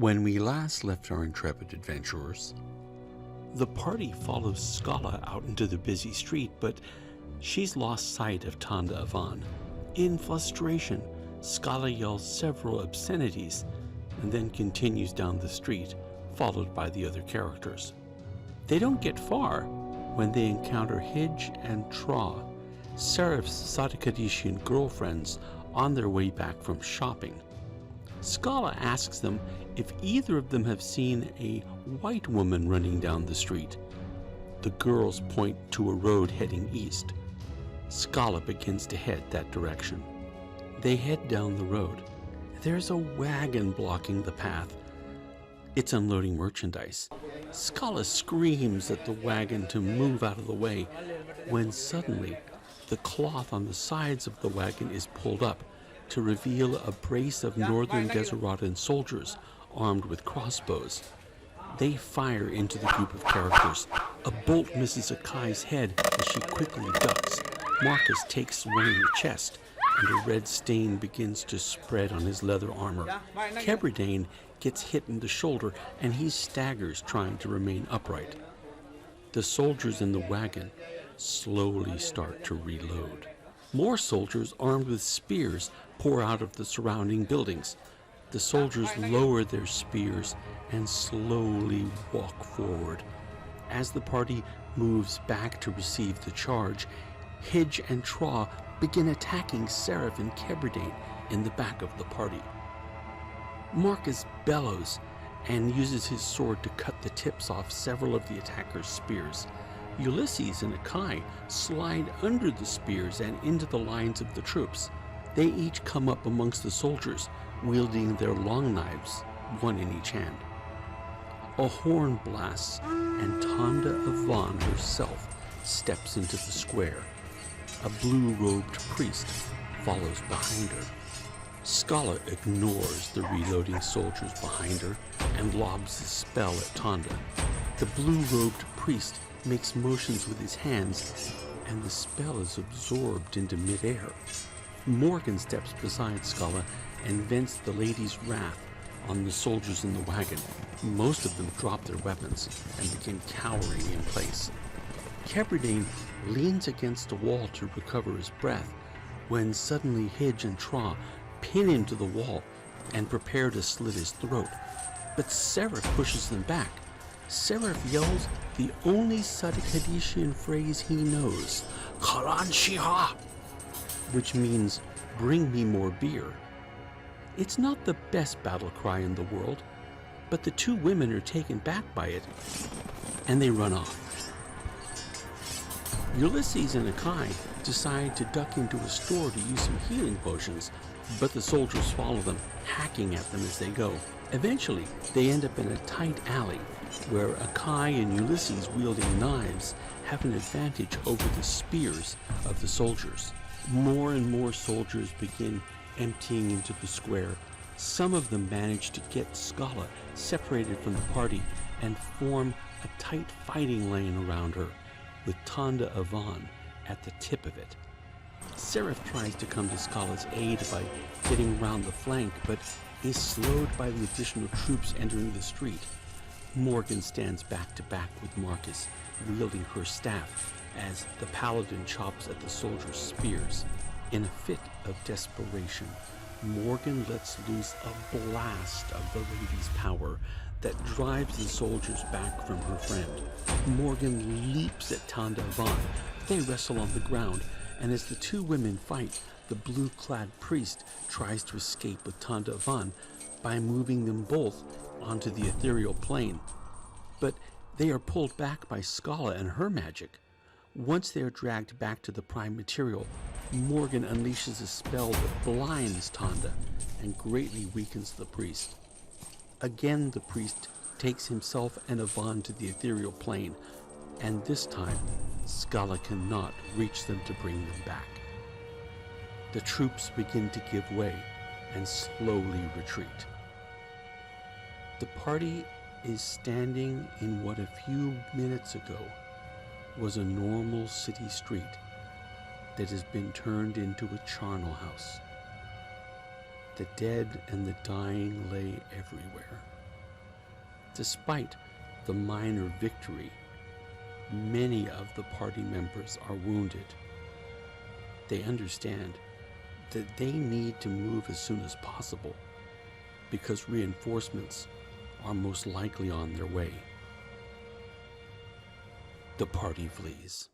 When we last left our intrepid adventurers, the party follows Scala out into the busy street, but she's lost sight of Tanda Avan. In frustration, Scala yells several obscenities and then continues down the street, followed by the other characters. They don't get far when they encounter Hidge and Tra, Seraph's Sadikadishian girlfriends, on their way back from shopping. Scala asks them if either of them have seen a white woman running down the street. The girls point to a road heading east. Scala begins to head that direction. They head down the road. There's a wagon blocking the path. It's unloading merchandise. Scala screams at the wagon to move out of the way, when suddenly the cloth on the sides of the wagon is pulled up to reveal a brace of Northern Deserata soldiers armed with crossbows. They fire into the group of characters. A bolt misses Akai's head as she quickly ducks. Marcus takes one in the chest, and a red stain begins to spread on his leather armor. Kebridane gets hit in the shoulder, and he staggers, trying to remain upright. The soldiers in the wagon slowly start to reload. More soldiers armed with spears pour out of the surrounding buildings. The soldiers lower their spears and slowly walk forward. As the party moves back to receive the charge, Hidge and Tra begin attacking Seraph and Kebridane in the back of the party. Marcus bellows and uses his sword to cut the tips off several of the attackers' spears. Ulysses and Akai slide under the spears and into the lines of the troops. They each come up amongst the soldiers, wielding their long knives, one in each hand. A horn blasts, and Tanda Avan herself steps into the square. A blue-robed priest follows behind her. Scala ignores the reloading soldiers behind her and lobs a spell at Tanda. The blue-robed priest makes motions with his hands, and the spell is absorbed into midair. Morgan steps beside Scala and vents the lady's wrath on the soldiers in the wagon. Most of them drop their weapons and begin cowering in place. Kebridane leans against a wall to recover his breath, when suddenly Hidge and Tra pin him to the wall and prepare to slit his throat. But Seraph pushes them back. Seraph yells the only Sadikadishian phrase he knows, Karan Shiha, which means, bring me more beer. It's not the best battle cry in the world, but the two women are taken back by it, and they run off. Ulysses and Akai decide to duck into a store to use some healing potions, but the soldiers follow them, hacking at them as they go. Eventually, they end up in a tight alley, where Akai and Ulysses, wielding knives, have an advantage over the spears of the soldiers. More and more soldiers begin emptying into the square. Some of them manage to get Scala separated from the party and form a tight fighting lane around her, with Tanda Avan at the tip of it. Seraph tries to come to Scala's aid by getting round the flank, but is slowed by the additional troops entering the street. Morgan stands back to back with Marcus, wielding her staff, as the paladin chops at the soldiers' spears. In a fit of desperation, Morgan lets loose a blast of the lady's power that drives the soldiers back from her friend. Morgan leaps at Tanda Avan. They wrestle on the ground, and as the two women fight, the blue-clad priest tries to escape with Tanda Avan by moving them both onto the ethereal plane. But they are pulled back by Scala and her magic. Once they are dragged back to the prime material, Morgan unleashes a spell that blinds Tanda and greatly weakens the priest. Again, the priest takes himself and Avan to the ethereal plane, and this time, Scala cannot reach them to bring them back. The troops begin to give way and slowly retreat. The party is standing in what a few minutes ago was a normal city street that has been turned into a charnel house. The dead and the dying lay everywhere. Despite the minor victory, many of the party members are wounded. They understand that they need to move as soon as possible because reinforcements are most likely on their way. The party flees.